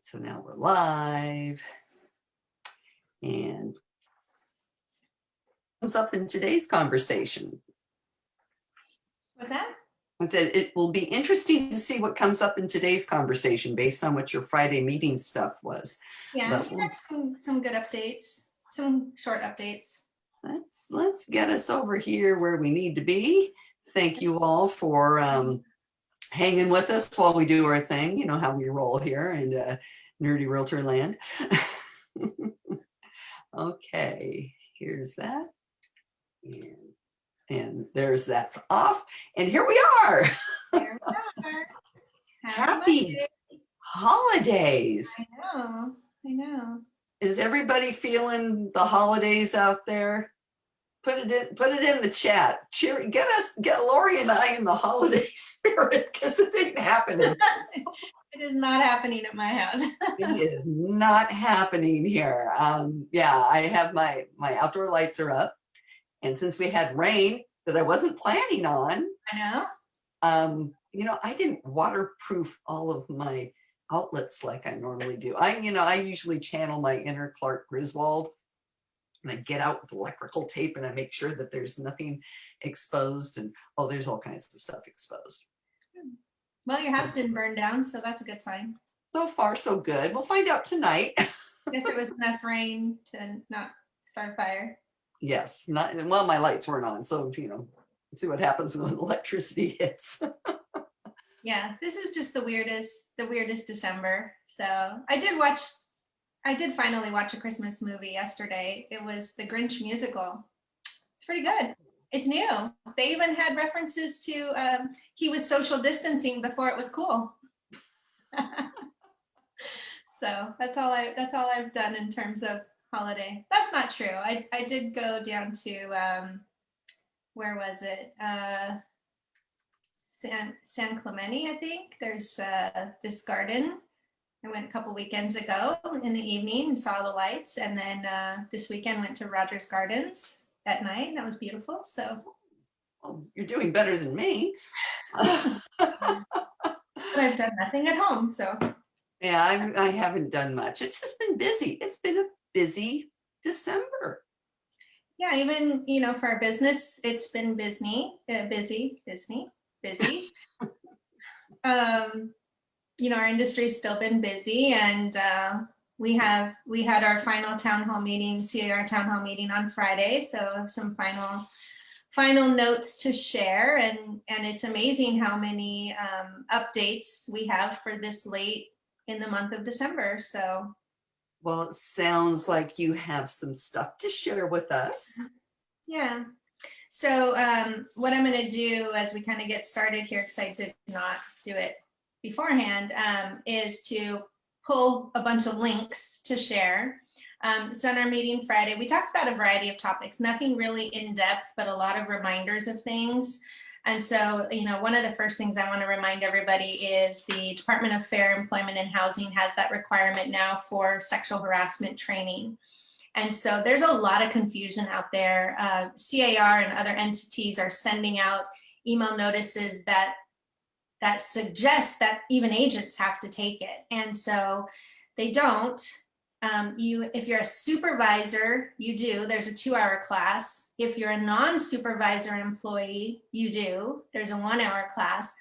So now we're live. And comes up in today's conversation. What's that? I said it will be interesting to see what comes up in today's conversation based on what your Friday meeting stuff was. Yeah, But we got some good updates, some short updates. let's get us over here where we need to be. Thank you all for hanging with us while we do our thing. You know how we roll here in Nerdy Realtor Land. Okay, here's that. And there's that's off. And here we are. Here we are. Happy holidays. I know. Is everybody feeling the holidays out there? Put it in the chat. Get Lori and I in the holiday spirit, because it ain't happening. It is not happening at my house. It is not happening here. Yeah, I have my outdoor lights are up. And since we had rain that I wasn't planning on, I know. I didn't waterproof all of my outlets like I normally do. I usually channel my inner Clark Griswold, and I get out with electrical tape and I make sure that there's nothing exposed. And there's all kinds of stuff exposed. Well, your house didn't burn down, so that's a good sign. So far, so good. We'll find out tonight. I guess it was enough rain to not start a fire. Yes, my lights weren't on, so see what happens when electricity hits. Yeah, this is just the weirdest December. So I did finally watch a Christmas movie yesterday. It was the Grinch musical. It's pretty good. It's new. They even had references to he was social distancing before it was cool. So that's all I've done in terms of holiday. That's not true. I did go down to where was it? San Clemente, I think. There's this garden. I went a couple weekends ago in the evening and saw the lights, and then this weekend went to Rogers Gardens at night. That was beautiful. So you're doing better than me. But I've done nothing at home, so yeah, I haven't done much. It's just been busy. It's been a busy December. Yeah, even for our business, it's been busy. Our industry's still been busy, and we had our final town hall meeting, CAR town hall meeting on Friday. So some final notes to share, and it's amazing how many updates we have for this late in the month of December. So. Well, it sounds like you have some stuff to share with us. Yeah. So what I'm going to do as we kind of get started here, because I did not do it beforehand, is to pull a bunch of links to share. So in our meeting Friday, we talked about a variety of topics, nothing really in depth, but a lot of reminders of things. And so, one of the first things I want to remind everybody is the Department of Fair Employment and Housing has that requirement now for sexual harassment training. And so there's a lot of confusion out there. CAR and other entities are sending out email notices that suggest that even agents have to take it. And so they don't. If you're a supervisor, you do. There's a 2-hour class. If you're a non-supervisor employee, you do. There's a 1-hour class.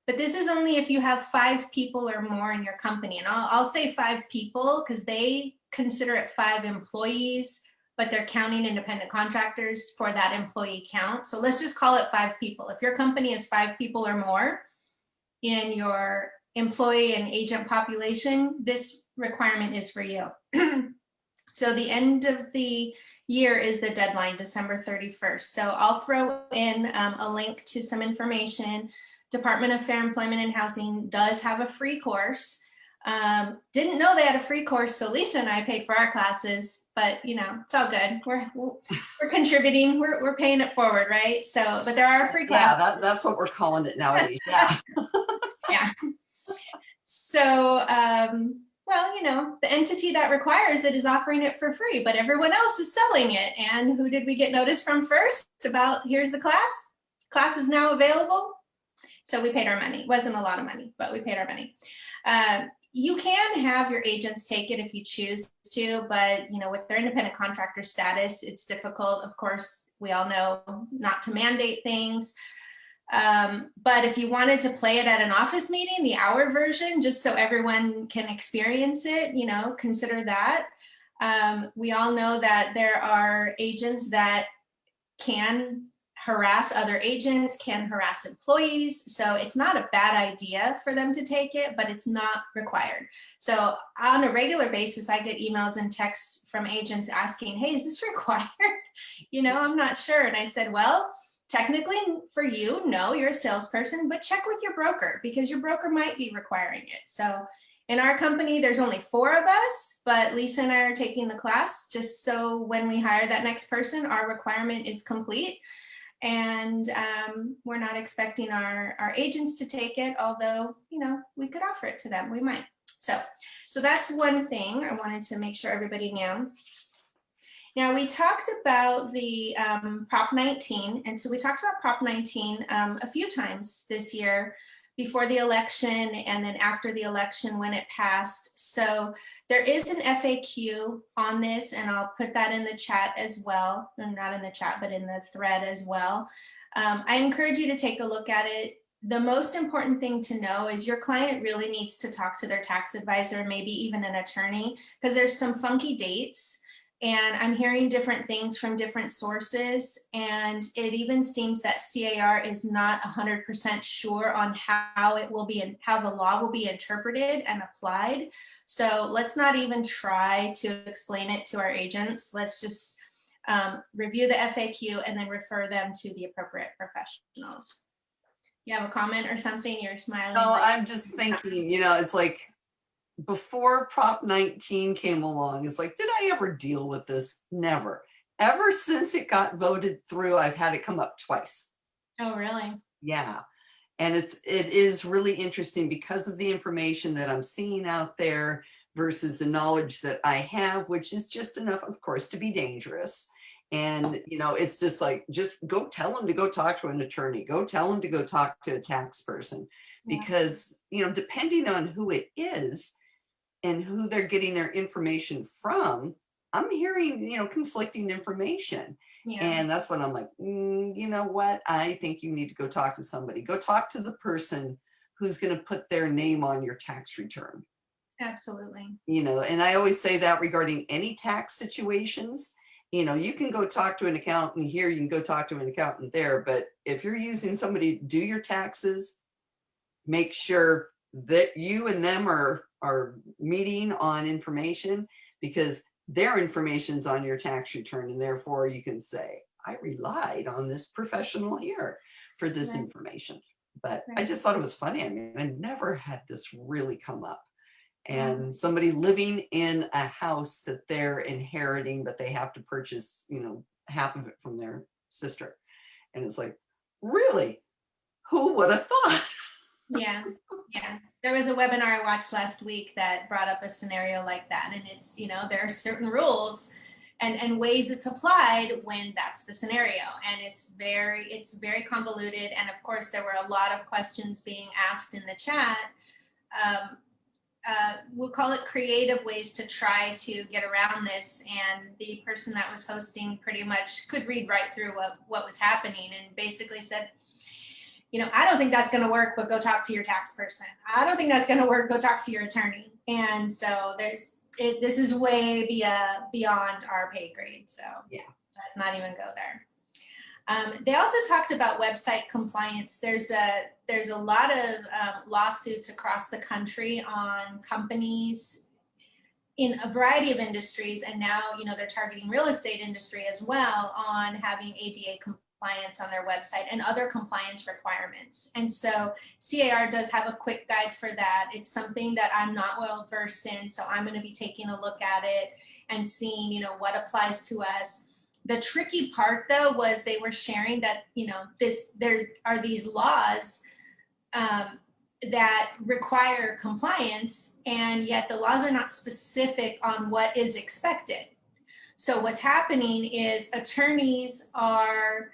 But this is only if you have 5 people or more in your company. And I'll say 5 people because they consider it 5 employees, but they're counting independent contractors for that employee count. So let's just call it 5 people. If your company is 5 people or more in your employee and agent population, this requirement is for you. So the end of the year is the deadline, December 31st. So I'll throw in a link to some information. Department of Fair Employment and Housing does have a free course. Didn't know they had a free course, so Lisa and I paid for our classes, but it's all good. We're contributing, we're paying it forward, right? So, but there are free classes. Yeah, that's what we're calling it nowadays. Yeah. Yeah. So, the entity that requires it is offering it for free, but everyone else is selling it. And who did we get notice from first about, here's the class? Class is now available. So we paid our money. It wasn't a lot of money, but we paid our money. You can have your agents take it if you choose to, but with their independent contractor status, it's difficult. Of course, we all know not to mandate things. But if you wanted to play it at an office meeting, the hour version, just so everyone can experience it, consider that. We all know that there are agents that can harass other agents, can harass employees. So it's not a bad idea for them to take it, but it's not required. So on a regular basis, I get emails and texts from agents asking, hey, is this required? I'm not sure. And I said, well, technically for you, no, you're a salesperson, but check with your broker because your broker might be requiring it. So in our company, there's only 4 of us, but Lisa and I are taking the class just so when we hire that next person, our requirement is complete. And we're not expecting our agents to take it, although, we could offer it to them. We might. So that's one thing I wanted to make sure everybody knew. Now, we talked about the Prop 19. And so we talked about Prop 19 a few times this year, before the election and then after the election when it passed. So there is an FAQ on this, and I'll put that in the chat as well. Not in the chat, but in the thread as well. I encourage you to take a look at it. The most important thing to know is your client really needs to talk to their tax advisor, maybe even an attorney, because there's some funky dates. And I'm hearing different things from different sources. And it even seems that CAR is not 100% sure on how it will be and how the law will be interpreted and applied. So let's not even try to explain it to our agents. Let's just review the FAQ and then refer them to the appropriate professionals. You have a comment or something? You're smiling. No, I'm just thinking, it's like, before Prop 19 came along, it's like, did I ever deal with this? Never. Ever since it got voted through, I've had it come up twice. Oh, really? Yeah. And it is really interesting because of the information that I'm seeing out there versus the knowledge that I have, which is just enough, of course, to be dangerous. And, it's just like, just go tell them to go talk to an attorney, go tell them to go talk to a tax person, because, depending on who it is, and who they're getting their information from, I'm hearing, conflicting information. Yeah. And that's when I'm like, you know what? I think you need to go talk to somebody. Go talk to the person who's going to put their name on your tax return. Absolutely. And I always say that regarding any tax situations, you can go talk to an accountant here, you can go talk to an accountant there, but if you're using somebody to do your taxes, make sure that you and them are meeting on information, because their information's on your tax return, and therefore you can say, I relied on this professional here for this information. But I just thought it was funny. I mean, I never had this really come up. And somebody living in a house that they're inheriting, but they have to purchase, half of it from their sister. And it's like, really? Who would have thought? Yeah. There was a webinar I watched last week that brought up a scenario like that. And it's, there are certain rules and ways it's applied when that's the scenario. And it's very convoluted. And of course, there were a lot of questions being asked in the chat. We'll call it creative ways to try to get around this. And the person that was hosting pretty much could read right through what was happening and basically said, I don't think that's going to work, but go talk to your tax person. I don't think that's going to work. Go talk to your attorney. And so this is way beyond our pay grade. So yeah, let's not even go there. They also talked about website compliance. There's a lot of lawsuits across the country on companies in a variety of industries. And now, they're targeting real estate industry as well on having ADA compliance on their website and other compliance requirements. And so CAR does have a quick guide for that. It's something that I'm not well versed in, so I'm going to be taking a look at it and seeing, what applies to us. The tricky part, though, was they were sharing that, there are these laws that require compliance, and yet the laws are not specific on what is expected. So what's happening is attorneys are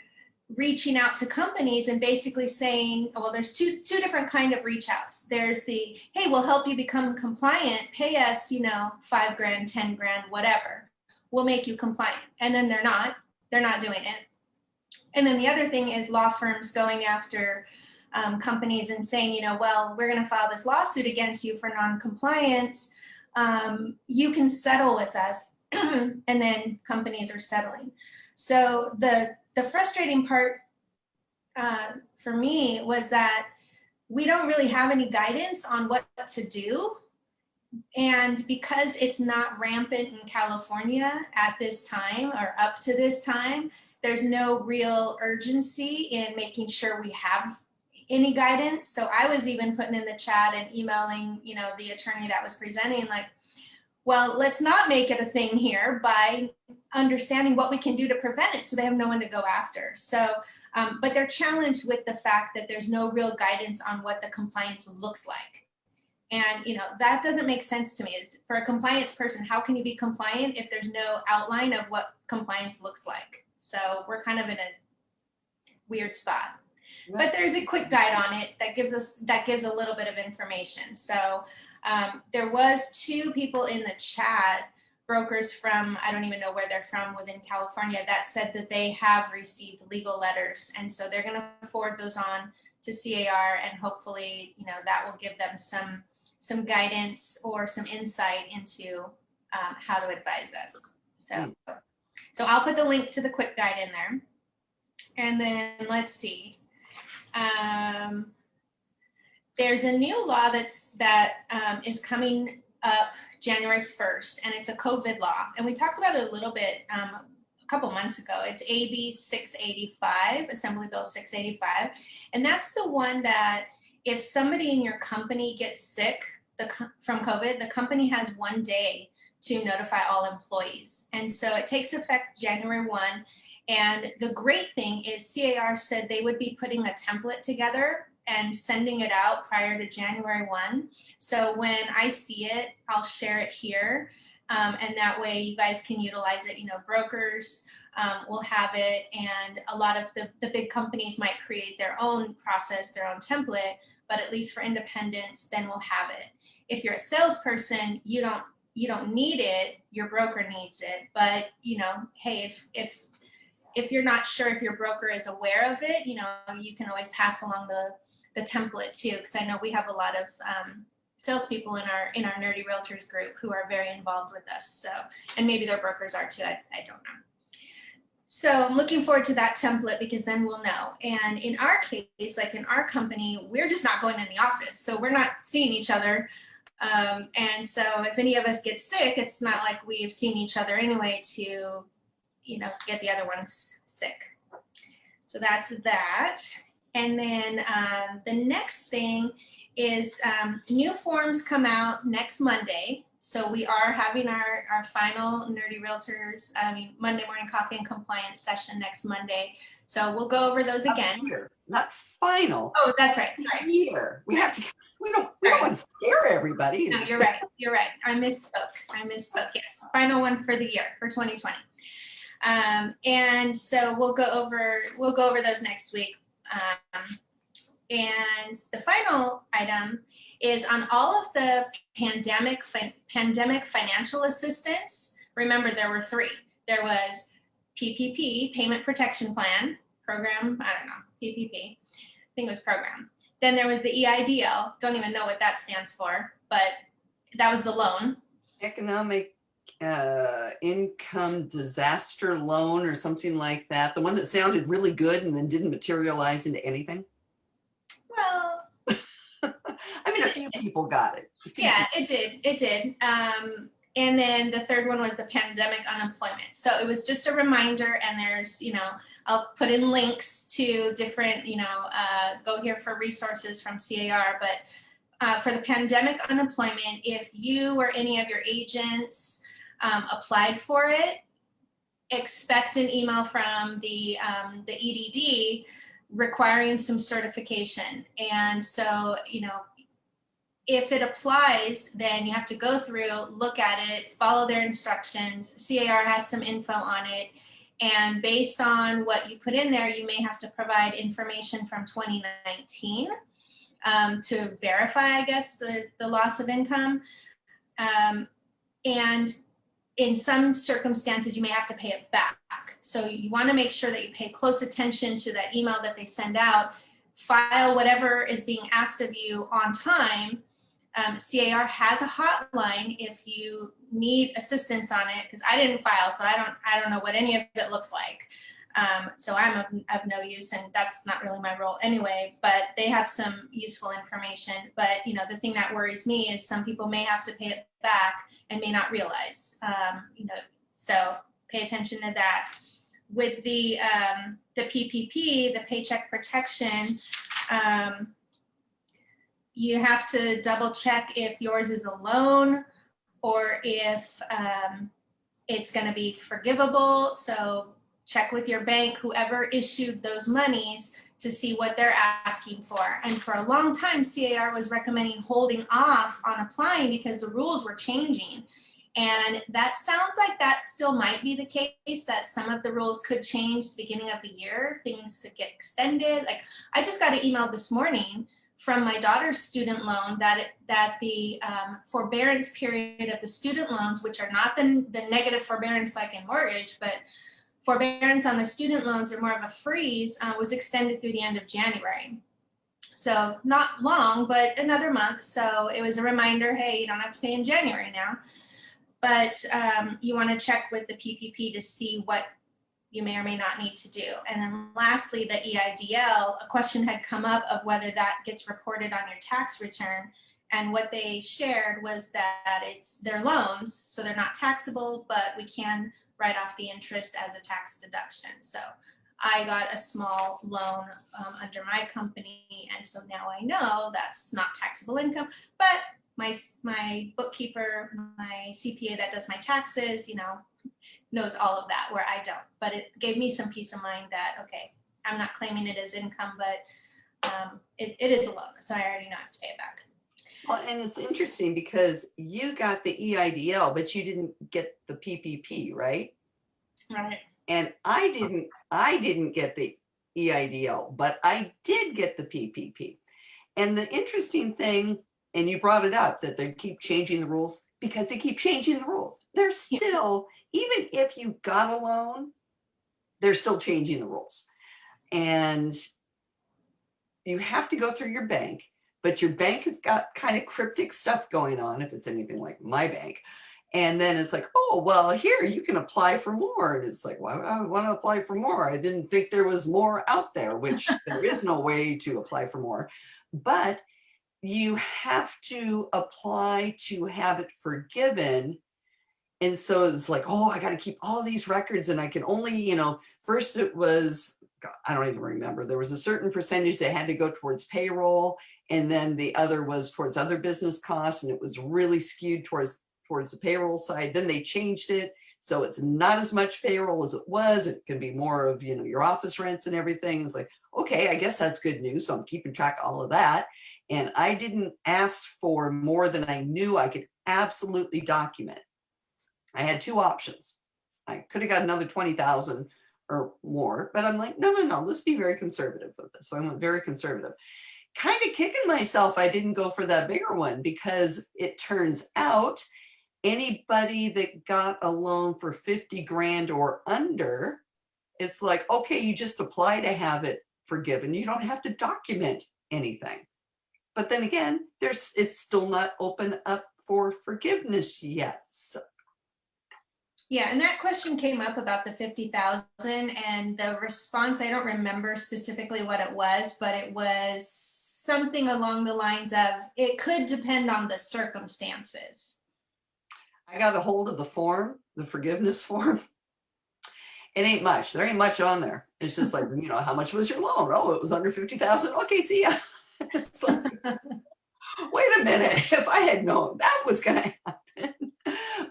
reaching out to companies and basically saying, well, there's two different kind of reach outs. There's the, hey, we'll help you become compliant, pay us, $5 grand, 10 grand, whatever. We'll make you compliant. And then they're not doing it. And then the other thing is law firms going after companies and saying, well, we're going to file this lawsuit against you for non-compliance. You can settle with us. And then companies are settling. So the frustrating part for me was that we don't really have any guidance on what to do. And because it's not rampant in California at this time or up to this time, there's no real urgency in making sure we have any guidance. So I was even putting in the chat and emailing, the attorney that was presenting, like, well, let's not make it a thing here by understanding what we can do to prevent it so they have no one to go after. So, but they're challenged with the fact that there's no real guidance on what the compliance looks like. And, that doesn't make sense to me. For a compliance person, how can you be compliant if there's no outline of what compliance looks like? So we're kind of in a weird spot. But there's a quick guide on it that gives a little bit of information. So there was 2 people in the chat, brokers from, I don't even know where they're from within California, that said that they have received legal letters. And so they're going to forward those on to CAR, and hopefully, that will give them some guidance or some insight into how to advise us. So I'll put the link to the quick guide in there. And then let's see. There's a new law that is coming up January 1st, and it's a COVID law. And we talked about it a little bit a couple months ago. It's AB 685, Assembly Bill 685. And that's the one that if somebody in your company gets sick from COVID, the company has 1 day to notify all employees. And so it takes effect January 1. And the great thing is CAR said they would be putting a template together and sending it out prior to January 1. So when I see it, I'll share it here. And that way you guys can utilize it. Brokers will have it, and a lot of the big companies might create their own process, their own template, but at least for independents, then we'll have it. If you're a salesperson, you don't need it, your broker needs it. But hey, if you're not sure if your broker is aware of it, you can always pass along the template too, because I know we have a lot of salespeople in our Nerdy Realtors group who are very involved with us. So, and maybe their brokers are too, I don't know. So I'm looking forward to that template, because then we'll know. And in our case, like in our company, we're just not going in the office. So we're not seeing each other. And so if any of us get sick, it's not like we've seen each other anyway to, get the other ones sick. So that's that. And then the next thing is new forms come out next Monday. So we are having our final Nerdy Realtors, Monday morning coffee and compliance session next Monday. So we'll go over those again. Here, not final. Oh, that's right. Sorry. Here. We don't want to scare everybody. No, you're right. I misspoke. Yes. Final one for the year, for 2020. And so we'll go over those next week. And the final item is on all of the pandemic financial assistance. Remember, there were 3. There was PPP, Payment Protection Plan, program, I don't know, PPP, I think it was program. Then there was the EIDL, don't even know what that stands for, but that was the loan. Economic income disaster loan or something like that. The one that sounded really good and then didn't materialize into anything. Well, I mean, a few people got it. Yeah, it did. And then the third one was the pandemic unemployment. So it was just a reminder, and there's, I'll put in links to different, go here for resources from CAR. But for the pandemic unemployment, if you or any of your agents applied for it, expect an email from the EDD requiring some certification. And so, if it applies, then you have to go through, look at it, follow their instructions. CAR has some info on it. And based on what you put in there, you may have to provide information from 2019 to verify, I guess, the loss of income. And in some circumstances, you may have to pay it back. So you want to make sure that you pay close attention to that email that they send out, file whatever is being asked of you on time. CAR has a hotline if you need assistance on it, because I didn't file, so I don't know what any of it looks like. So I'm of no use, and that's not really my role anyway, but they have some useful information. But you know, the thing that worries me is some people may have to pay it back and may not realize, you know, so pay attention to that. With the PPP, the Paycheck Protection, you have to double check if yours is a loan or if it's going to be forgivable. So check with your bank, whoever issued those monies, to see what they're asking for. And for a long time, CAR was recommending holding off on applying because the rules were changing. And that sounds like that still might be the case, that some of the rules could change at the beginning of the year. Things could get extended. Like, I just got an email this morning from my daughter's student loan that the forbearance period of the student loans, which are not the negative forbearance like in mortgage, but forbearance on the student loans are more of a freeze, was extended through the end of January. So not long, but another month. So it was a reminder, hey, you don't have to pay in January now. But you want to check with the PPP to see what you may or may not need to do. And then lastly, the EIDL, a question had come up of whether that gets reported on your tax return. And what they shared was that they're loans, so they're not taxable, but we can write off the interest as a tax deduction. So I got a small loan under my company, and so now I know that's not taxable income, but my bookkeeper, my CPA that does my taxes, you know, knows all of that, where I don't. But it gave me some peace of mind that, okay, I'm not claiming it as income, but it is a loan, so I already know I have to pay it back. Well, and it's interesting because you got the EIDL, but you didn't get the PPP, right? Right. And I didn't get the EIDL, but I did get the PPP. And the interesting thing, and you brought it up, that they keep changing the rules, because they keep changing the rules. They're still, even if you got a loan, they're still changing the rules. And you have to go through your bank, but your bank has got kind of cryptic stuff going on, if it's anything like my bank. And then it's like, oh, well, here, you can apply for more. And it's like, why would I want to apply for more? I didn't think there was more out there, which there is no way to apply for more. But you have to apply to have it forgiven. And so it's like, oh, I got to keep all these records, and I can only, you know, first it was, God, I don't even remember. There was a certain percentage that had to go towards payroll, and then the other was towards other business costs, and it was really skewed towards the payroll side. Then they changed it, so it's not as much payroll as it was. It can be more of, you know, your office rents and everything. It's like, okay, I guess that's good news. So I'm keeping track of all of that. And I didn't ask for more than I knew I could absolutely document. I had two options. I could have got another 20,000 or more, but I'm like, no, let's be very conservative with this. So I went very conservative. Kind of kicking myself I didn't go for that bigger one, because it turns out anybody that got a loan for 50 grand or under, it's like, okay, you just apply to have it forgiven. You don't have to document anything. But then again, it's still not open up for forgiveness yet. So. Yeah, and that question came up about the 50,000, and the response, I don't remember specifically what it was, but it was something along the lines of, it could depend on the circumstances. I got a hold of the form, the forgiveness form. It ain't much. There ain't much on there. It's just like, you know, how much was your loan? Oh, it was under 50,000. Okay, see ya. It's like, wait a minute. If I had known that was going to happen.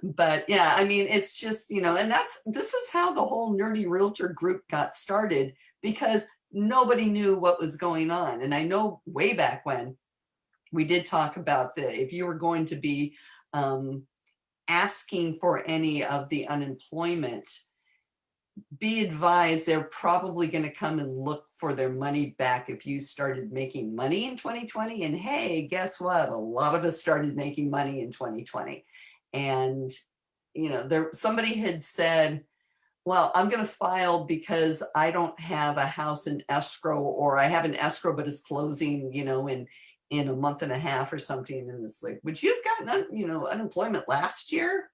But yeah, I mean, it's just, you know, and this is how the whole nerdy realtor group got started, because nobody knew what was going on. And I know way back when we did talk about if you were going to be asking for any of the unemployment, be advised, they're probably going to come and look for their money back if you started making money in 2020. And hey, guess what? A lot of us started making money in 2020. And, you know, somebody had said, well, I'm going to file because I don't have a house in escrow, or I have an escrow, but it's closing, you know, in a month and a half or something. And it's like, would you have gotten, you know, unemployment last year?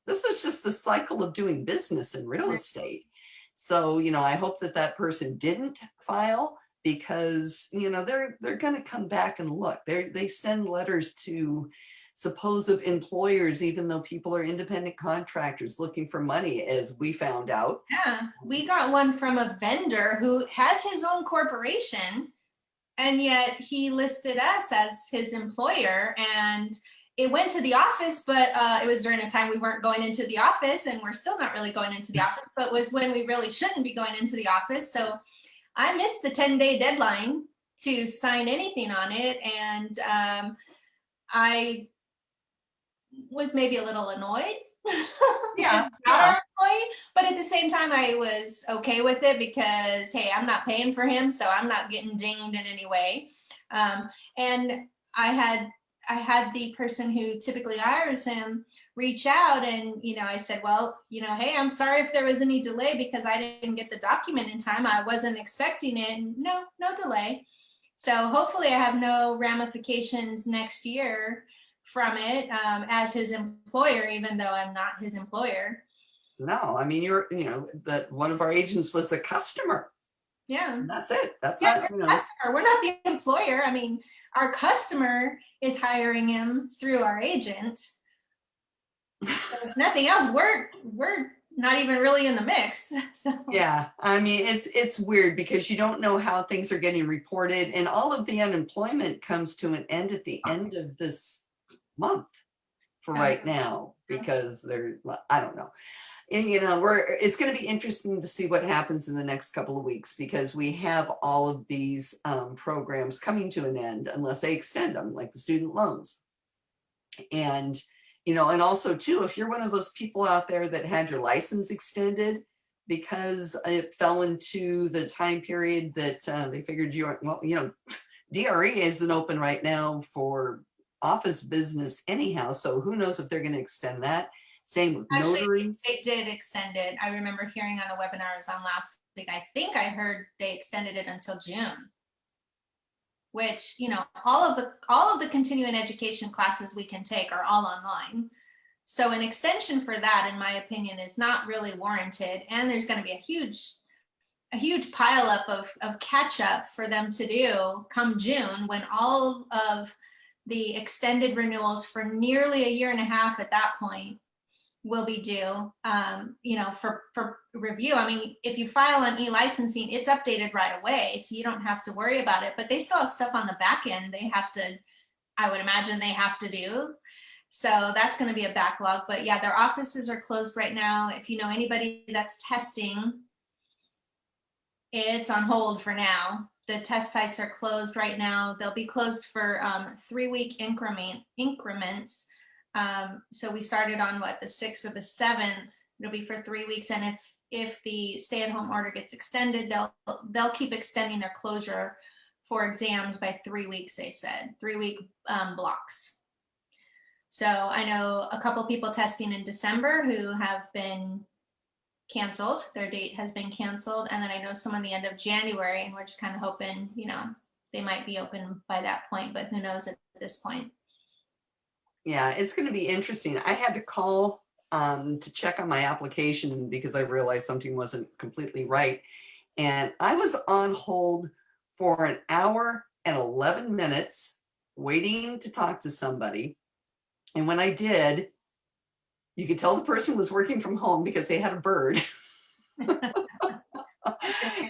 This is just the cycle of doing business in real estate. So, you know, I hope that that person didn't file, because, you know, they're going to come back and look. They send letters to supposed employers, even though people are independent contractors looking for money, as we found out. Yeah, we got one from a vendor who has his own corporation, and yet he listed us as his employer, and it went to the office, but it was during a time we weren't going into the office, and we're still not really going into the office, but was when we really shouldn't be going into the office. So I missed the 10-day deadline to sign anything on it, and I was maybe a little annoyed. Yeah, Our employee, but at the same time, I was okay with it because, hey, I'm not paying for him, so I'm not getting dinged in any way. And I had the person who typically hires him reach out, and you know, I said, well, you know, hey, I'm sorry if there was any delay because I didn't get the document in time. I wasn't expecting it. And no delay. So hopefully, I have no ramifications next year from it as his employer, even though I'm not his employer. no, I mean, you know, that one of our agents was a customer. Yeah. And that's it. That's Yeah, not, we're you the know. customer. We're not the employer. I mean, our customer is hiring him through our agent. So if nothing else, we're not even really in the mix. So. Yeah, I mean, it's weird because you don't know how things are getting reported, and all of the unemployment comes to an end at the end of this month for right now, because well, I don't know. And, you know, it's going to be interesting to see what happens in the next couple of weeks, because we have all of these programs coming to an end unless they extend them, like the student loans. And, you know, and also too, if you're one of those people out there that had your license extended because it fell into the time period that they figured you were, well, you know, DRE isn't open right now for office business anyhow. So who knows if they're going to extend that. Same with notaries. They did extend it. I remember hearing on a webinar I was on last week. I think I heard they extended it until June. Which, you know, all of the continuing education classes we can take are all online. So an extension for that, in my opinion, is not really warranted. And there's going to be a huge pileup of catch up for them to do come June, when all of the extended renewals for nearly a year and a half at that point will be due, you know, for review. I mean, if you file on e-licensing, it's updated right away, so you don't have to worry about it. But they still have stuff on the back end they have to, I would imagine they have to do. So that's going to be a backlog. But yeah, their offices are closed right now. If you know anybody that's testing, it's on hold for now. The test sites are closed right now. They'll be closed for 3-week increments. So we started on the 6th or the 7th. It'll be for 3 weeks, and if the stay-at-home order gets extended, they'll keep extending their closure for exams by 3 weeks. They said 3-week blocks. So I know a couple people testing in December who have been canceled. Their date has been canceled, and then I know some on the end of January, and we're just kind of hoping, you know, they might be open by that point, but who knows at this point. Yeah, it's going to be interesting. I had to call to check on my application because I realized something wasn't completely right. And I was on hold for an hour and 11 minutes waiting to talk to somebody. And when I did, you could tell the person was working from home because they had a bird.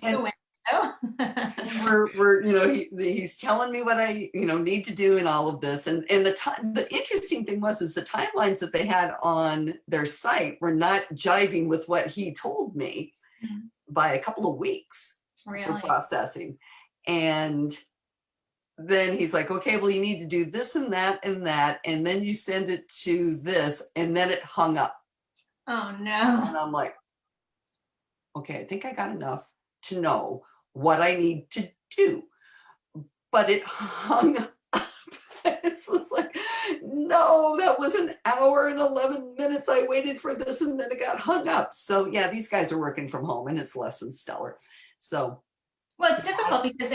And we're you know, he's telling me what I, you know, need to do in all of this. And the interesting thing is the timelines that they had on their site were not jiving with what he told me by a couple of weeks for processing. And then he's like, okay, well, you need to do this and that, and then you send it to this, and then it hung up. Oh no. And I'm like, okay, I think I got enough to know what I need to do. But it hung up. It's just like, no, that was an hour and 11 minutes. I waited for this and then it got hung up. So yeah, these guys are working from home and it's less than stellar. So Well, it's difficult because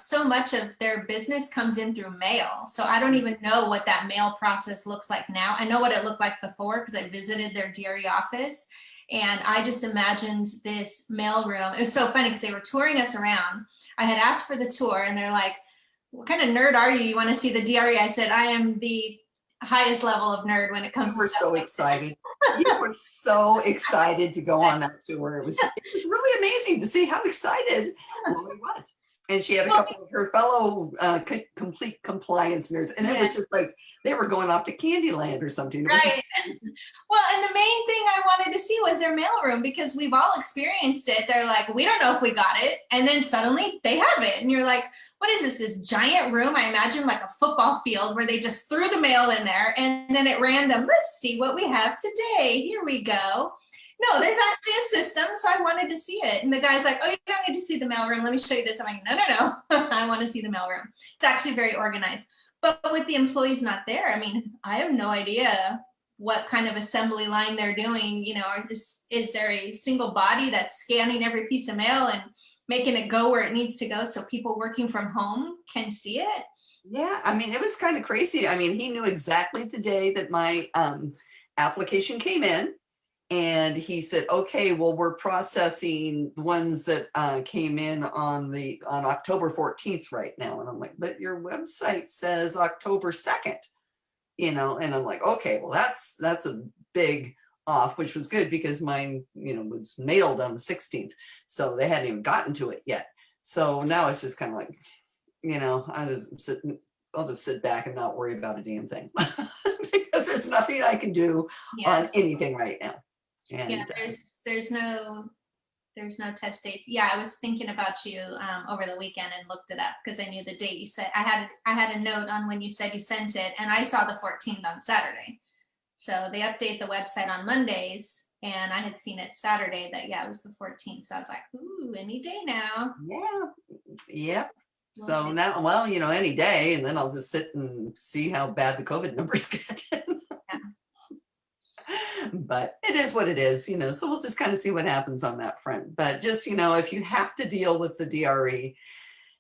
so much of their business comes in through mail. So I don't even know what that mail process looks like now. I know what it looked like before because I visited their DRE office, and I just imagined this mail room. It was so funny because they were touring us around. I had asked for the tour and they're like, what kind of nerd are you? You want to see the DRE? I said, I am the highest level of nerd when it comes you were to stuff so like excited. You were so excited to go on that tour. It was really amazing to see how excited Lori was. And she had a couple of her fellow complete compliance nerds. And it was just like they were going off to Candyland or something. It was Right. Well, and the main thing I wanted to see was their mailroom because we've all experienced it. They're like, we don't know if we got it. And then suddenly they have it. And you're like, what is this giant room? I imagine like a football field where they just threw the mail in there. And then at random, let's see what we have today. Here we go. No, there's actually a system. So I wanted to see it. And the guy's like, oh, you don't need to see the mailroom. Let me show you this. I'm like, no. I want to see the mailroom. It's actually very organized. But with the employees not there, I mean, I have no idea what kind of assembly line they're doing. Is there a single body that's scanning every piece of mail and making it go where it needs to go so people working from home can see it? Yeah, I mean, it was kind of crazy. I mean, he knew exactly the day that my application came in. And he said, okay, well, we're processing ones that came in on October 14th right now. And I'm like, but your website says October 2nd, and I'm like, okay, well, that's a big off, which was good because mine, was mailed on the 16th. So they hadn't even gotten to it yet. So now it's just kind of like, I'll just sit back and not worry about a damn thing because there's nothing I can do on anything right now. And, there's no test dates. Yeah, I was thinking about you over the weekend and looked it up because I knew the date you said. I had a note on when you said you sent it, and I saw the 14th on Saturday. So they update the website on Mondays, and I had seen it Saturday that it was the 14th. So I was like, ooh, any day now. Yeah. So now, well, any day, and then I'll just sit and see how bad the COVID numbers get. But it is what it is, so we'll just kind of see what happens on that front. But just, if you have to deal with the DRE,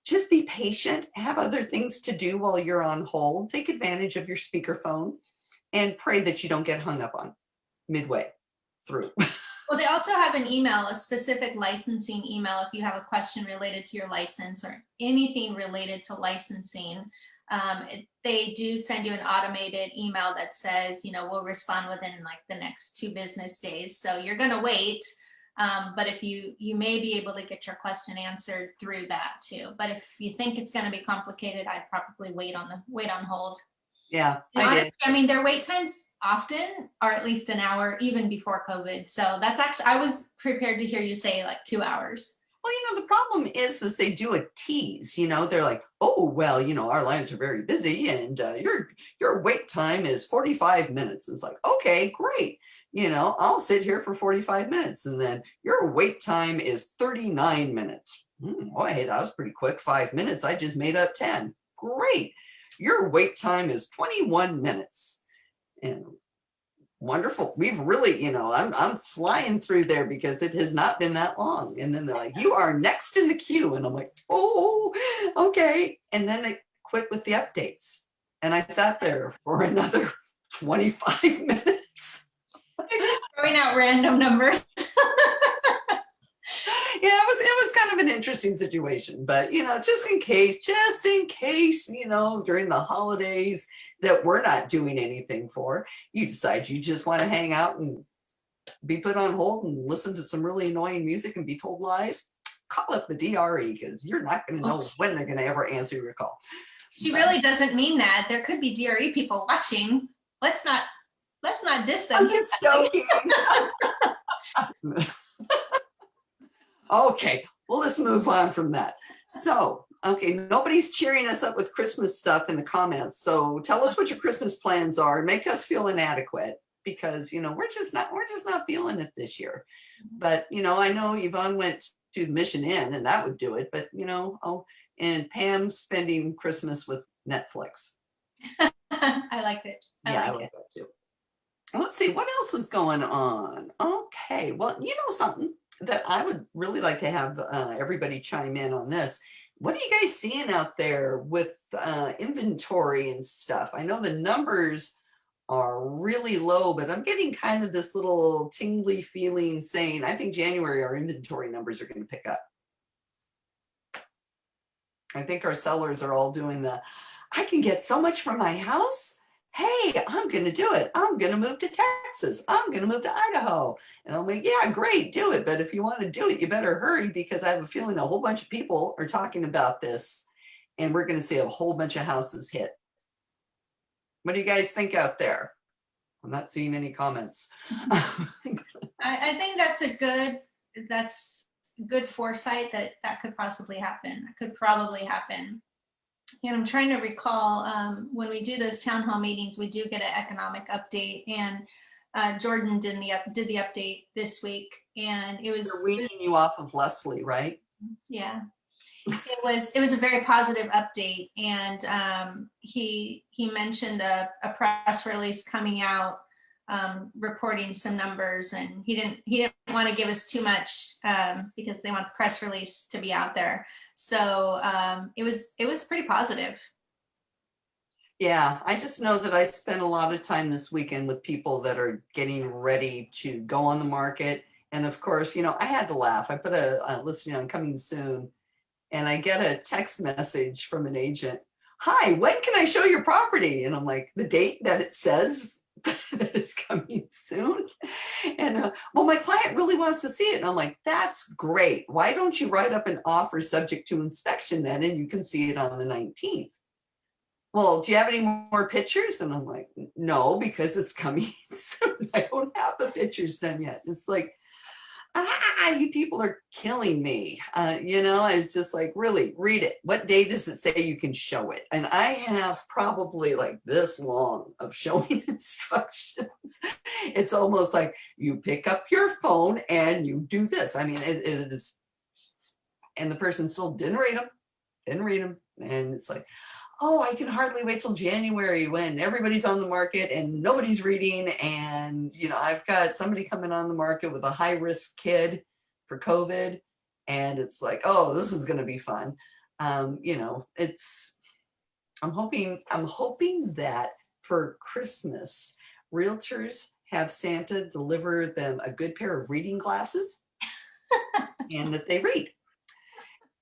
just be patient, have other things to do while you're on hold, take advantage of your speakerphone and pray that you don't get hung up on midway through. Well, they also have an email, a specific licensing email if you have a question related to your license or anything related to licensing. They do send you an automated email that says, we'll respond within like the next 2 business days. So you're going to wait. But if you may be able to get your question answered through that too. But if you think it's going to be complicated, I'd probably wait on hold. Yeah, I mean, their wait times often are at least an hour, even before COVID. So that's actually, I was prepared to hear you say like 2 hours. Well, the problem is they do a tease, they're like, oh, well, our lines are very busy and your wait time is 45 minutes. It's like, okay, great. I'll sit here for 45 minutes and then your wait time is 39 minutes. Boy, hey, that was pretty quick. 5 minutes. I just made up 10. Great. Your wait time is 21 minutes. And wonderful. We've really, I'm flying through there because it has not been that long. And then they're like, you are next in the queue. And I'm like, oh, okay. And then they quit with the updates. And I sat there for another 25 minutes. They're just throwing out random numbers. Yeah, it was kind of an interesting situation, but just in case, during the holidays that we're not doing anything for, you decide you just want to hang out and be put on hold and listen to some really annoying music and be told lies, call up the DRE because you're not going to know when they're going to ever answer your call. She really doesn't mean that. There could be DRE people watching. Let's not diss them. I'm just joking. Okay, well, let's move on from that. So, okay, nobody's cheering us up with Christmas stuff in the comments. So tell us what your Christmas plans are. Make us feel inadequate because, you know, we're just not feeling it this year. But, you know, I know Yvonne went to the Mission Inn and that would do it, but you know, oh, and Pam's spending Christmas with Netflix. I like it. Yeah, I like that too. Let's see, what else is going on? Okay, well, you know something that I would really like to have everybody chime in on this. What are you guys seeing out there with inventory and stuff? I know the numbers are really low, but I'm getting kind of this little tingly feeling saying, I think January our inventory numbers are going to pick up. I think our sellers are all doing I can get so much from my house. Hey, I'm going to do it. I'm going to move to Texas. I'm going to move to Idaho. And I'm like, yeah, great, do it. But if you want to do it, you better hurry, because I have a feeling a whole bunch of people are talking about this and we're going to see a whole bunch of houses hit. What do you guys think out there? I'm not seeing any comments. I think that's good foresight that could possibly happen. That could probably happen. And I'm trying to recall, when we do those town hall meetings, we do get an economic update, and Jordan did the update this week, and it was They're weaning you off of Leslie, right? Yeah, it was a very positive update, and he mentioned a press release coming out reporting some numbers, and he didn't want to give us too much because they want the press release to be out there. So it was pretty positive. Yeah, I just know that I spent a lot of time this weekend with people that are getting ready to go on the market. And of course, you know, I had to laugh. I put a listing on coming soon, and I get a text message from an agent. Hi, when can I show your property? And I'm like, the date that it says that it's coming soon. And well, my client really wants to see it. And I'm like, that's great. Why don't you write up an offer subject to inspection then, and you can see it on the 19th? Well, do you have any more pictures? And I'm like, no, because it's coming soon. I don't have the pictures done yet. It's like, you people are killing me. You know, it's just like, really, read it. What day does it say you can show it? And I have probably like this long of showing instructions. It's almost like you pick up your phone and you do this. I mean, it is, and the person still didn't read them. And it's like, oh, I can hardly wait till January when everybody's on the market and nobody's reading. And, you know, I've got somebody coming on the market with a high risk kid for COVID. And it's like, oh, this is going to be fun. You know, I'm hoping that for Christmas, realtors have Santa deliver them a good pair of reading glasses and that they read.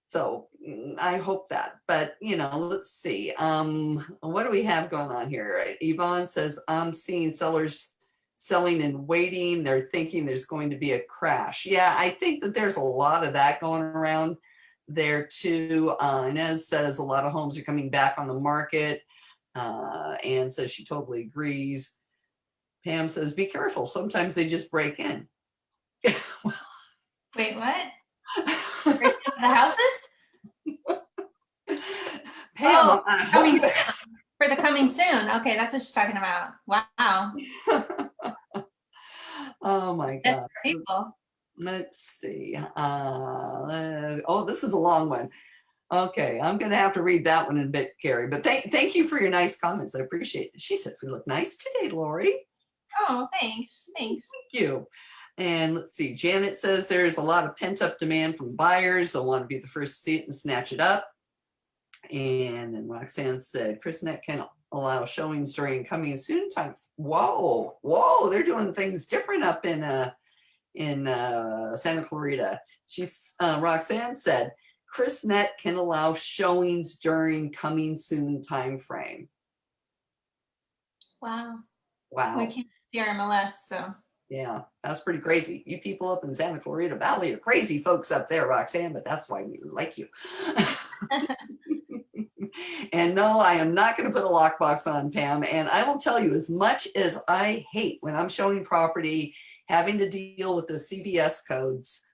So I hope that, but you know, let's see. What do we have going on here? Yvonne says, I'm seeing sellers selling and waiting. They're thinking there's going to be a crash. Yeah, I think that there's a lot of that going around there too. Inez says a lot of homes are coming back on the market. Anne says she totally agrees. Pam says, be careful. Sometimes they just break in. Wait, what? The houses? Pam, for the coming soon. Okay, that's what she's talking about. Wow. Oh my God. People. Let's see. Oh, this is a long one. Okay, I'm going to have to read that one in a bit, Carrie. But thank you for your nice comments. I appreciate it. She said we look nice today, Lori. Oh, thanks. Thank you. And let's see. Janet says there's a lot of pent up demand from buyers. They'll want to be the first to see it and snatch it up. And then Roxanne said ChrisNet can allow showings during coming soon time. Whoa, they're doing things different up in Santa Clarita. Roxanne said ChrisNet can allow showings during coming soon time frame. Wow. We can't CRMLS, so. Yeah, that's pretty crazy. You people up in Santa Clarita Valley are crazy folks up there, Roxanne, but that's why we like you. And no, I am not going to put a lockbox on, Pam. And I will tell you, as much as I hate when I'm showing property, having to deal with the CBS codes,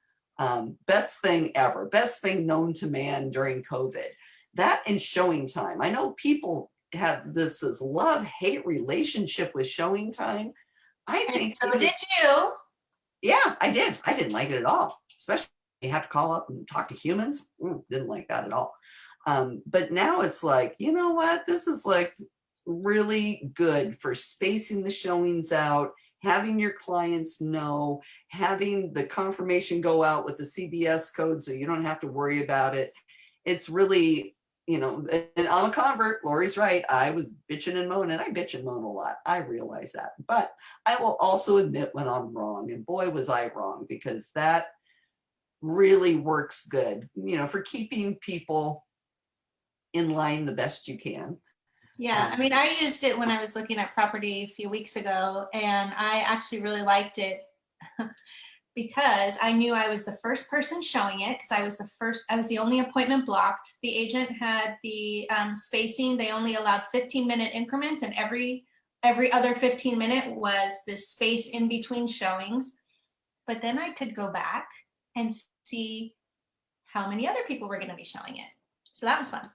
best thing ever, best thing known to man during COVID. That and showing time. I know people have this love-hate relationship with showing time. I And think, so did you. yeah, I did. I didn't like it at all, especially you have to call up and talk to humans. Didn't like that at all. But now it's like, you know what? This is like really good for spacing the showings out, having your clients know, having the confirmation go out with the CBS code so you don't have to worry about it. It's really, and I'm a convert. Lori's right. I was bitching and moaning. I bitch and moan a lot. I realize that. But I will also admit when I'm wrong. And boy, was I wrong, because that really works good, for keeping people in line the best you can. Yeah, I mean, I used it when I was looking at property a few weeks ago, and I actually really liked it because I knew I was the first person showing it, because I was the only appointment blocked. The agent had the spacing. They only allowed 15-minute increments, and every other 15-minute was this space in between showings. But then I could go back and see how many other people were going to be showing it. So that was fun.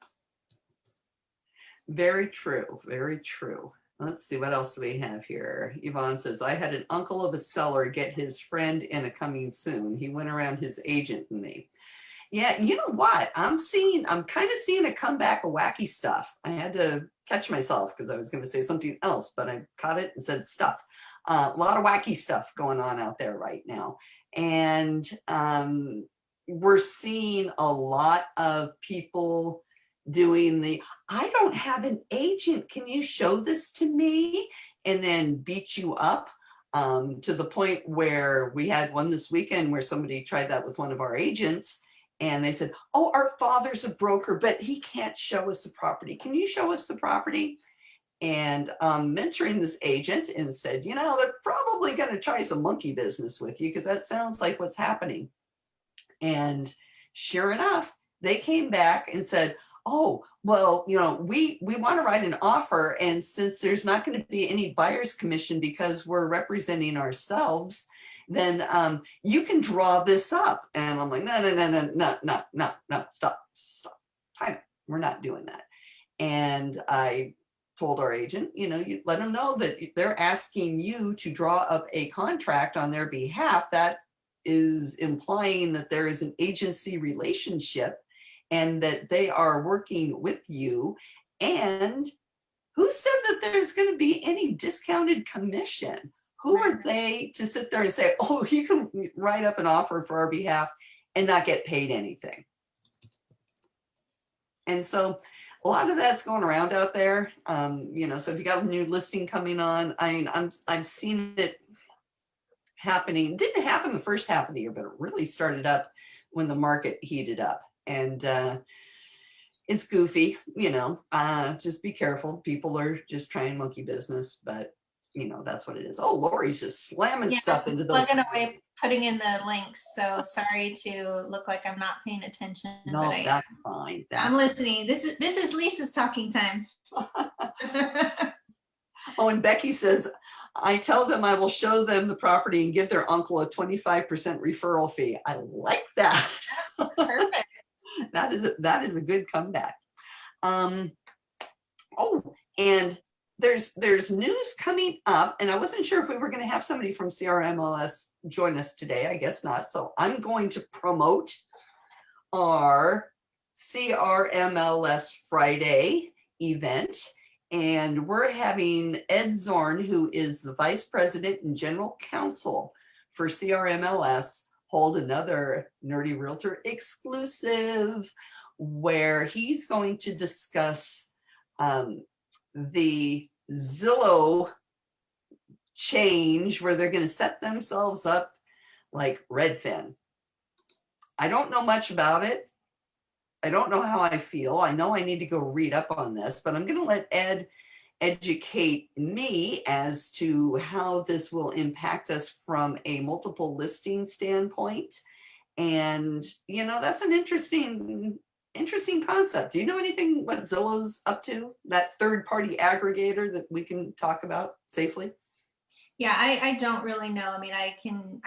Very true. Very true. Let's see, what else do we have here? Yvonne says, I had an uncle of a seller get his friend in a coming soon. He went around his agent and me. Yeah, you know what? I'm kind of seeing a comeback of wacky stuff. I had to catch myself because I was going to say something else, but I caught it and said stuff. A lot of wacky stuff going on out there right now. And we're seeing a lot of people doing I don't have an agent. Can you show this to me? And then beat you up to the point where we had one this weekend where somebody tried that with one of our agents. And they said, oh, our father's a broker, but he can't show us the property. Can you show us the property? And mentoring this agent and said, they're probably going to try some monkey business with you because that sounds like what's happening. And sure enough, they came back and said, oh, well, we want to write an offer. And since there's not going to be any buyer's commission because we're representing ourselves, then you can draw this up. And I'm like, no, stop. Time it. We're not doing that. And I told our agent, you let them know that they're asking you to draw up a contract on their behalf. That is implying that there is an agency relationship and that they are working with you. And who said that there's going to be any discounted commission? Who are they to sit there and say, oh, you can write up an offer for our behalf and not get paid anything? And so a lot of that's going around out there. So if you got a new listing coming on, I'm seeing it happening. It didn't happen the first half of the year, but it really started up when the market heated up. And it's goofy, just be careful. People are just trying monkey business, but that's what it is. Oh, Lori's just slamming stuff into those. Plugging away, putting in the links. So sorry to look like I'm not paying attention. No, but that's fine. I'm listening. This is Lisa's talking time. Oh, and Becky says, I tell them I will show them the property and give their uncle a 25% referral fee. I like that. Perfect. That is a good comeback. Oh, and there's news coming up, and I wasn't sure if we were going to have somebody from CRMLS join us today. I guess not. So I'm going to promote our CRMLS Friday event. And we're having Ed Zorn, who is the Vice President and General Counsel for CRMLS, hold another Nerdy Realtor exclusive where he's going to discuss the Zillow change where they're going to set themselves up like Redfin. I don't know much about it. I don't know how I feel. I know I need to go read up on this, but I'm going to let Ed educate me as to how this will impact us from a multiple listing standpoint. And, that's an interesting concept. Do you know anything what Zillow's up to? That third-party aggregator that we can talk about safely? Yeah, I don't really know. I mean, I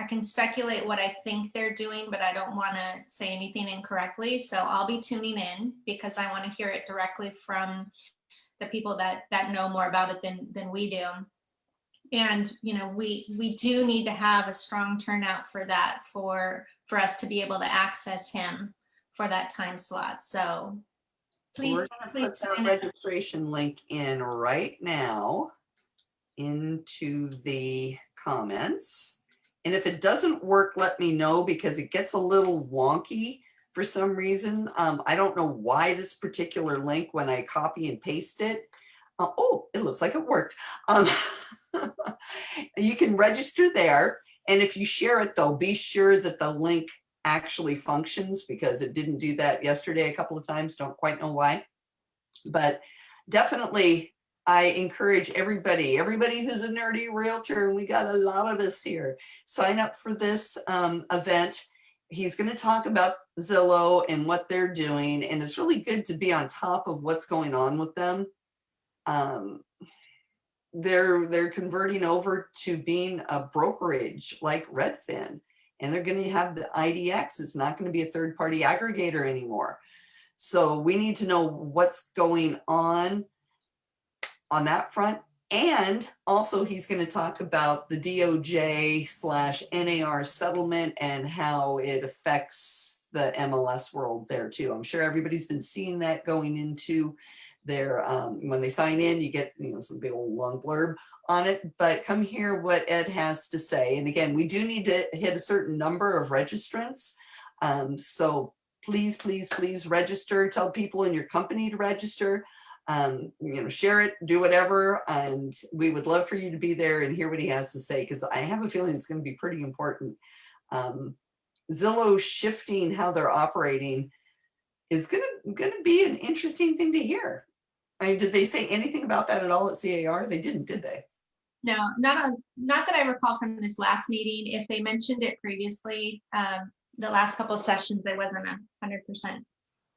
can speculate what I think they're doing, but I don't want to say anything incorrectly. So I'll be tuning in because I want to hear it directly from the people that know more about it than we do. And, you know, we do need to have a strong turnout for that, for us to be able to access him for that time slot. So please, We're going to please put that sign up. registration link in right now into the comments. And if it doesn't work, let me know, because it gets a little wonky for some reason. I don't know why this particular link, when I copy and paste it, oh, it looks like it worked. You can register there. And if you share it, though, be sure that the link actually functions, because it didn't do that yesterday a couple of times. Don't quite know why. But definitely, I encourage everybody who's a nerdy realtor, and we got a lot of us here, sign up for this event. He's going to talk about Zillow and what they're doing, and it's really good to be on top of what's going on with them. They're converting over to being a brokerage like Redfin, and they're going to have the IDX. It's not going to be a third-party aggregator anymore. So we need to know what's going on that front. And also, he's going to talk about the DOJ/NAR settlement and how it affects the MLS world there too. I'm sure everybody's been seeing that going into their, when they sign in, you get, you know, some big old long blurb on it. But come hear what Ed has to say. And again, we do need to hit a certain number of registrants. So please, please, please register. Tell people in your company to register. You know, share it, do whatever, and we would love for you to be there and hear what he has to say, because I have a feeling it's going to be pretty important. Zillow shifting how they're operating is going to be an interesting thing to hear. I mean, did they say anything about that at all at CAR? They didn't, did they? No, not that I recall from this last meeting. If they mentioned it previously, the last couple of sessions, I wasn't 100%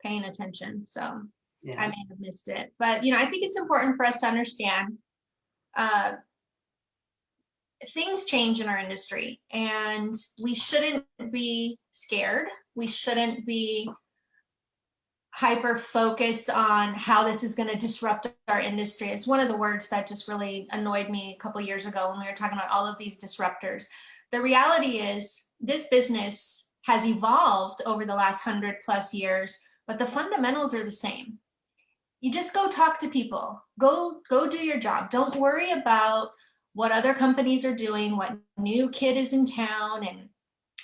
paying attention. So Yeah. I may have missed it, but you know, I think it's important for us to understand things change in our industry, and we shouldn't be scared. We shouldn't be hyper focused on how this is going to disrupt our industry. It's one of the words that just really annoyed me a couple of years ago when we were talking about all of these disruptors. The reality is this business has evolved over the last 100+ years, but the fundamentals are the same. You just go talk to people, go do your job. Don't worry about what other companies are doing, what new kid is in town, and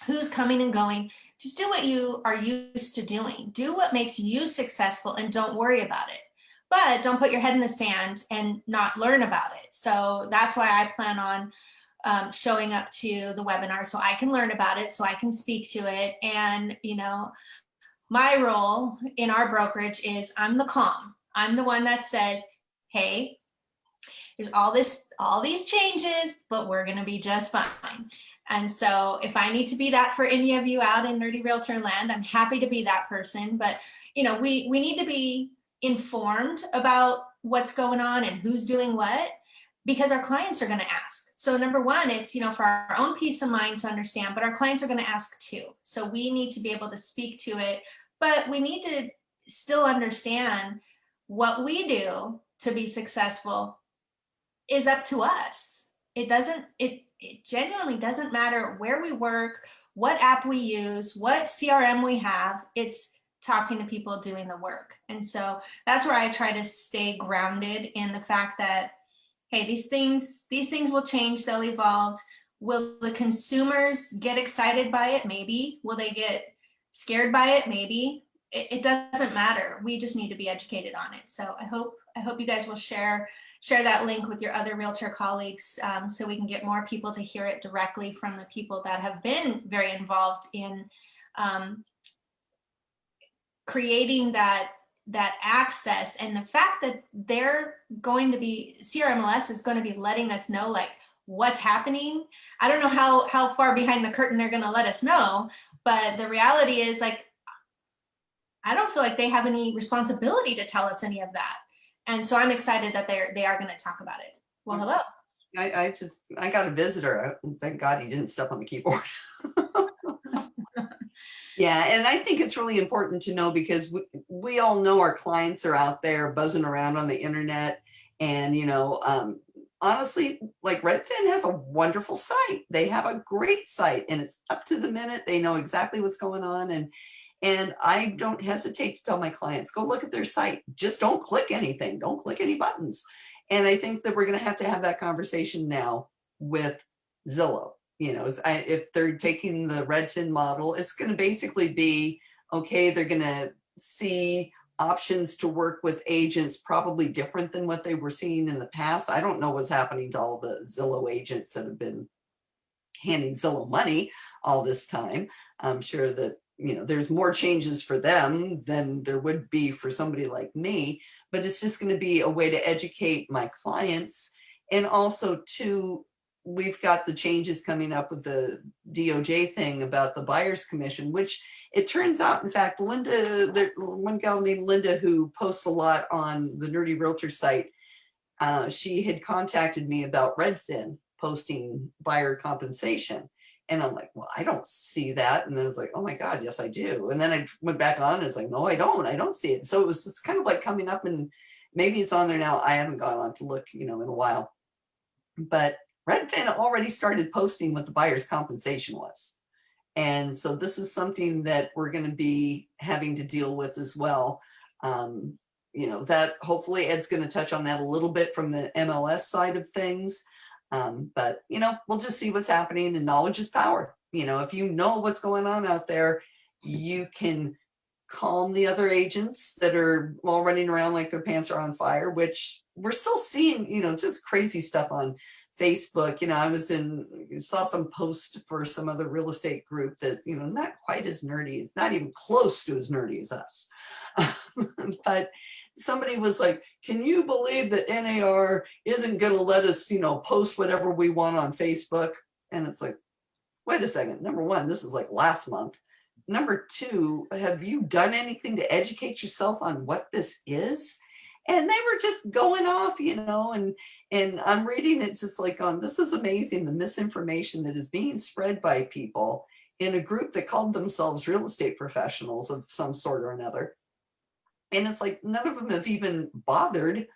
who's coming and going. Just do what you are used to doing. Do what makes you successful, and don't worry about it. But don't put your head in the sand and not learn about it. So that's why I plan on showing up to the webinar, so I can learn about it, so I can speak to it. And, you know, my role in our brokerage is I'm the calm. I'm the one that says, hey, there's all these changes, but we're going to be just fine. And so if I need to be that for any of you out in nerdy realtor land, I'm happy to be that person. But, you know, we need to be informed about what's going on and who's doing what, because our clients are going to ask. So number one, it's, you know, for our own peace of mind to understand, but our clients are going to ask too. So we need to be able to speak to it, but we need to still understand what we do to be successful is up to us. It genuinely doesn't matter where we work, what app we use, what CRM we have. It's talking to people doing the work. And so that's where I try to stay grounded in the fact that, hey, these things will change, they'll evolve. Will the consumers get excited by it? Maybe. Will they get scared by it? Maybe. It doesn't matter. We just need to be educated on it. So I hope you guys will share that link with your other realtor colleagues, so we can get more people to hear it directly from the people that have been very involved in creating that access. And the fact that CRMLS is going to be letting us know like what's happening. I don't know how far behind the curtain they're going to let us know, but the reality is, like, I don't feel like they have any responsibility to tell us any of that. And so I'm excited that they are going to talk about it. Well, hello. I got a visitor. Thank God he didn't step on the keyboard. Yeah, and I think it's really important to know, because we all know our clients are out there buzzing around on the internet, and, you know, honestly, like Redfin has a wonderful site. They have a great site and it's up to the minute. They know exactly what's going on. And I don't hesitate to tell my clients, go look at their site. Just don't click anything. Don't click any buttons. And I think that we're going to have that conversation now with Zillow. You know, if they're taking the Redfin model, it's going to basically be, okay, they're going to see options to work with agents probably different than what they were seeing in the past. I don't know what's happening to all the Zillow agents that have been handing Zillow money all this time. I'm sure that, you know, there's more changes for them than there would be for somebody like me, but it's just going to be a way to educate my clients. And also too, we've got the changes coming up with the DOJ thing about the buyer's commission, which it turns out, in fact, Linda, one gal named Linda who posts a lot on the Nerdy Realtor site, she had contacted me about Redfin posting buyer compensation. And I'm like, well, I don't see that. And then it's like, oh my God, yes, I do. And then I went back on and it's like, no, I don't see it. So it's kind of like coming up, and maybe it's on there now. I haven't gone on to look, you know, in a while. But Redfin already started posting what the buyer's compensation was. And so this is something that we're going to be having to deal with as well. You know, that hopefully Ed's going to touch on that a little bit from the MLS side of things. But, you know, we'll just see what's happening, and knowledge is power. You know, if you know what's going on out there, you can calm the other agents that are all running around like their pants are on fire, which we're still seeing, you know, just crazy stuff on Facebook. You know, saw some post for some other real estate group that, you know, not quite as nerdy, it's not even close to as nerdy as us. But somebody was like, can you believe that NAR isn't going to let us, you know, post whatever we want on Facebook? And it's like, wait a second. Number one, this is like last month. Number two, have you done anything to educate yourself on what this is? And they were just going off, you know, and I'm reading it just like on, this is amazing, the misinformation that is being spread by people in a group that called themselves real estate professionals of some sort or another. And it's like, none of them have even bothered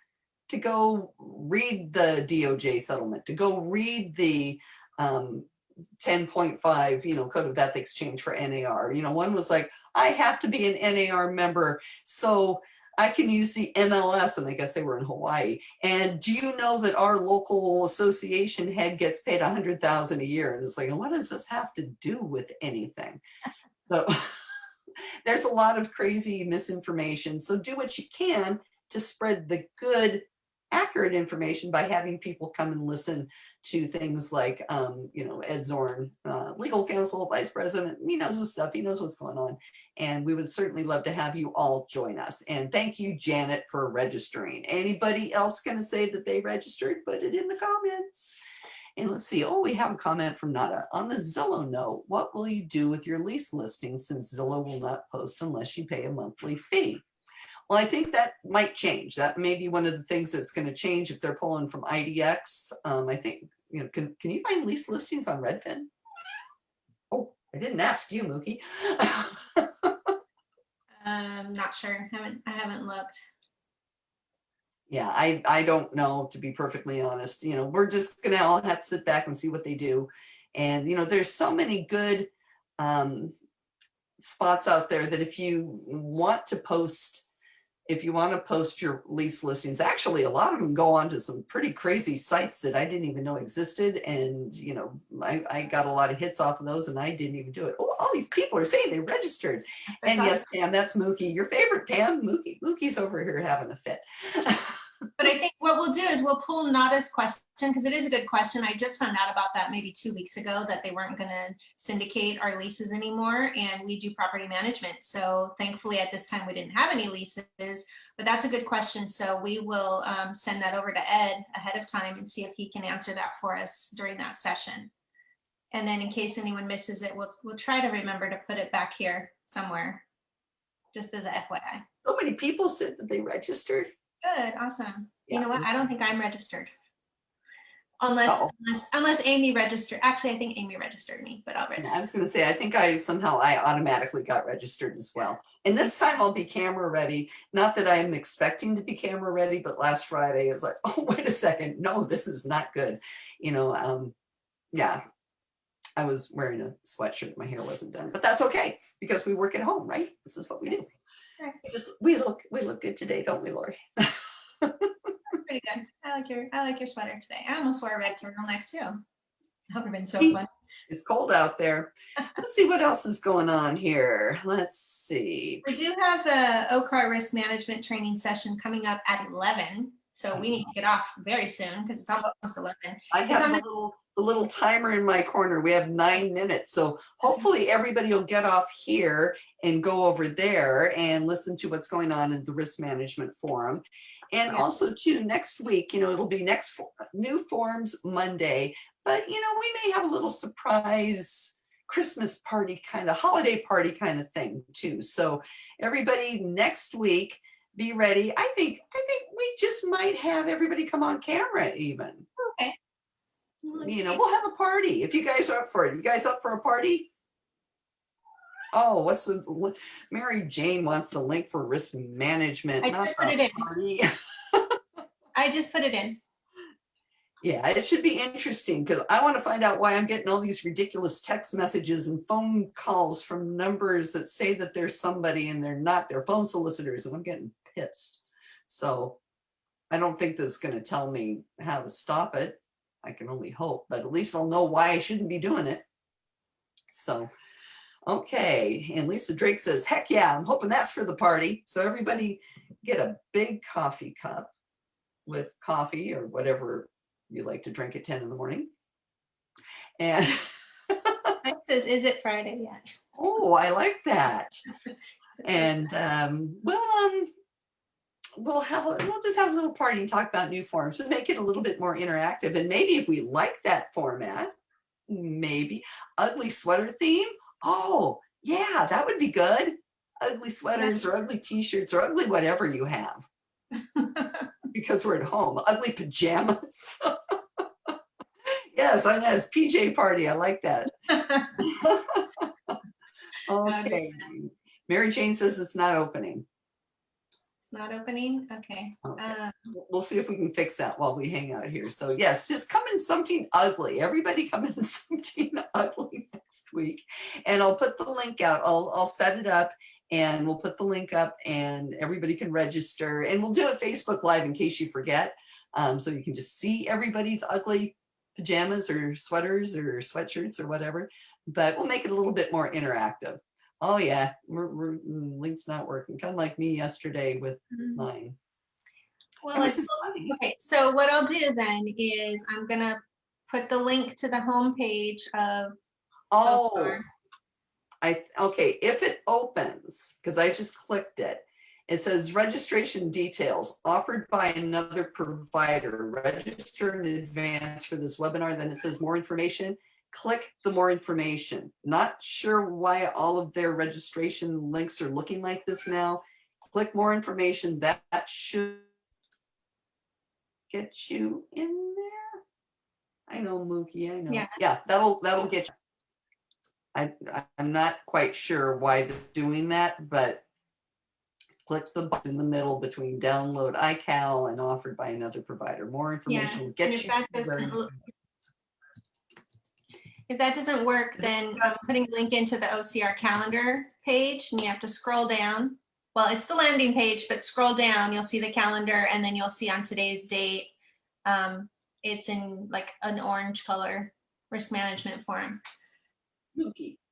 to go read the DOJ settlement, to go read the 10.5, you know, code of ethics change for NAR. You know, one was like, I have to be an NAR member so I can use the MLS, and I guess they were in Hawaii. And do you know that our local association head gets paid $100,000 a year? And it's like, what does this have to do with anything? So there's a lot of crazy misinformation. So do what you can to spread the good, accurate information by having people come and listen to things like, you know, Ed Zorn, legal counsel, vice president. He knows his stuff. He knows what's going on. And we would certainly love to have you all join us. And thank you, Janet, for registering. Anybody else going to say that they registered? Put it in the comments. And let's see. Oh, we have a comment from Nada. On the Zillow note, what will you do with your lease listing since Zillow will not post unless you pay a monthly fee? Well, I think that might change. That may be one of the things that's going to change if they're pulling from IDX. I think, you know, can you find lease listings on Redfin? Oh, I didn't ask you, Mookie. Not sure. I haven't looked. Yeah, I don't know, to be perfectly honest. You know, we're just gonna all have to sit back and see what they do. And you know, there's so many good spots out there that if you want to post your lease listings, actually a lot of them go on to some pretty crazy sites that I didn't even know existed. And you know, I got a lot of hits off of those and I didn't even do it. Oh, all these people are saying they registered. And yes, Pam, that's Mookie, your favorite Pam. Mookie's over here having a fit. But I think what we'll do is we'll pull Nada's question, because it is a good question. I just found out about that maybe 2 weeks ago, that they weren't going to syndicate our leases anymore, and we do property management. So thankfully at this time we didn't have any leases, but that's a good question. So we will send that over to Ed ahead of time and see if he can answer that for us during that session. And then in case anyone misses it, we'll try to remember to put it back here somewhere, just as a FYI. So many people said that they registered. Good, awesome. You know what? I don't think I'm registered. Unless, Oh, unless Amy registered. Actually, I think Amy registered me, but I'll I register. was going to say, I think I automatically got registered as well. And this time I'll be camera ready. Not that I'm expecting to be camera ready, but last Friday it was like, oh, wait a second. No, this is not good. Yeah, I was wearing a sweatshirt. My hair wasn't done, but that's okay because we work at home, right? This is what we do. Right. We look good today, don't we, Lori? Pretty good. I like your sweater today. I almost wore a red turtleneck too. That would have been so See, fun. it's cold out there. Let's see what else is going on here. Let's see. We do have the OCAR risk management training session coming up at 11. So we need to get off very soon because it's almost 11. I have the little timer in my corner. We have 9 minutes. So hopefully everybody will get off here and go over there and listen to what's going on in the risk management forum. And also too, next week, it'll be new forums Monday, but we may have a little surprise Christmas party kind of holiday party kind of thing too. So everybody next week, be ready. I think we just might have everybody come on camera even. Okay. We'll have a party if you guys are up for it. You guys up for a party? Oh, Mary Jane wants the link for risk management. I just put it in. Party. I just put it in. Yeah, it should be interesting because I want to find out why I'm getting all these ridiculous text messages and phone calls from numbers that say that there's somebody and they're not. They're phone solicitors, and I'm getting pissed. So I don't think this is going to tell me how to stop it. I can only hope, but at least I'll know why I shouldn't be doing it. So, okay. And Lisa Drake says, heck yeah, I'm hoping that's for the party. So everybody get a big coffee cup with coffee or whatever you like to drink at 10 in the morning. And It says, is it Friday yet? Oh, I like that. And we'll just have a little party and talk about new forms and make it a little bit more interactive. And maybe if we like that format, maybe ugly sweater theme. Oh, yeah, that would be good. Ugly sweaters or ugly t-shirts or ugly whatever you have. Because we're at home. Ugly pajamas. Yes, I know. It's PJ party. I like that. Okay. Mary Jane says it's not opening. It's not opening? Okay. We'll see if we can fix that while we hang out here. So yes, just come in something ugly. Everybody come in something ugly next week. And I'll put the link out. I'll set it up and we'll put the link up and everybody can register. And we'll do a Facebook Live in case you forget. So you can just see everybody's ugly pajamas or sweaters or sweatshirts or whatever. But we'll make it a little bit more interactive. Oh yeah, link's not working. Kind of like me yesterday with mine. Well, okay. So what I'll do then is I'm gonna put the link to the home page of. Okay. If it opens, because I just clicked it, it says registration details offered by another provider. Register in advance for this webinar. Then it says more information. Click the more information. Not sure why all of their registration links are looking like this now. Click more information. That should get you in there. I know, Mookie, I know. Yeah, that'll get you. I'm not quite sure why they're doing that, but click the box in the middle between download iCal and offered by another provider. More information will get you where you go. If that doesn't work, then I'm putting a link into the OCR calendar page and you have to scroll down. Well, it's the landing page, but scroll down, you'll see the calendar and then you'll see on today's date, it's in like an orange color, risk management forum.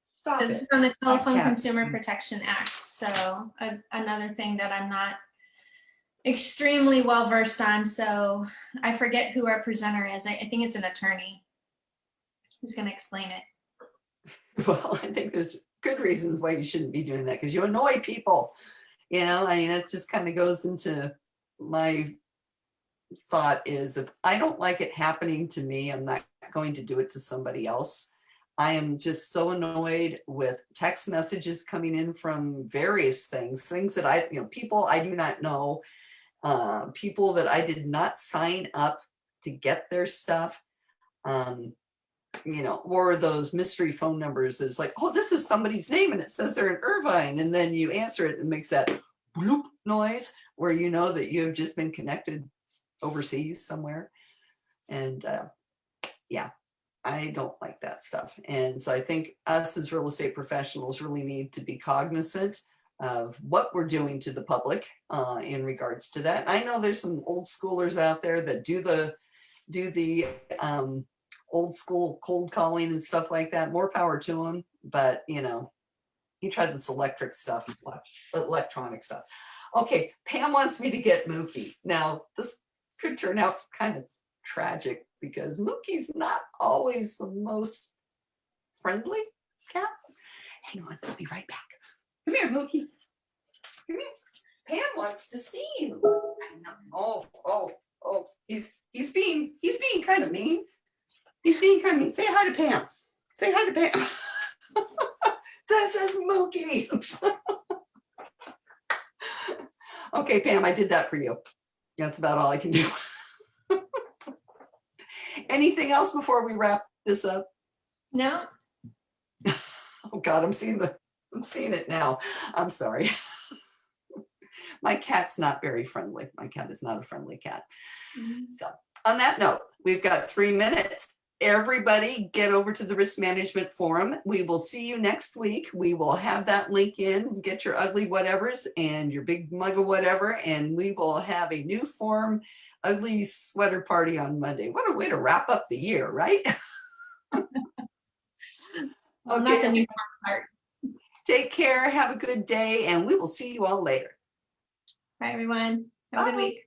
Stop so this is on the Telephone Consumer Protection Act. So another thing that I'm not extremely well versed on. So I forget who our presenter is. I think it's an attorney who's going to explain it. Well, I think there's good reasons why you shouldn't be doing that because you annoy people. I mean, it just kind of goes into my thought is if I don't like it happening to me, I'm not going to do it to somebody else. I am just so annoyed with text messages coming in from various things that people I do not know, people that I did not sign up to get their stuff. You know, or those mystery phone numbers is like, oh, this is somebody's name and it says they're in Irvine, and then you answer it and it makes that bloop noise where you know that you have just been connected overseas somewhere. And yeah, I don't like that stuff. And so I think us as real estate professionals really need to be cognizant of what we're doing to the public in regards to that. I know there's some old schoolers out there that do the old school cold calling and stuff like that. More power to them. But, you know, you try this electronic stuff. Okay, Pam wants me to get Mookie. Now, this could turn out kind of tragic because Mookie's not always the most friendly cat. Hang on, I'll be right back. Come here, Mookie. Come here. Pam wants to see you. Oh, he's being kind of mean. He's being kind of mean. Say hi to Pam. Say hi to Pam. This is Mookie. Okay, Pam, I did that for you. That's about all I can do. Anything else before we wrap this up? No. Oh God, I'm seeing it now. I'm sorry. My cat's not very friendly. My cat is not a friendly cat. So on that note, we've got 3 minutes. Everybody get over to the Risk Management Forum. We will see you next week. We will have that link in. Get your ugly whatevers and your big mug of whatever, and we will have a new forum ugly sweater party on Monday. What a way to wrap up the year, right? Well, okay. not the new part. Take care. Have a good day, and we will see you all later. Bye, everyone. Have a good week.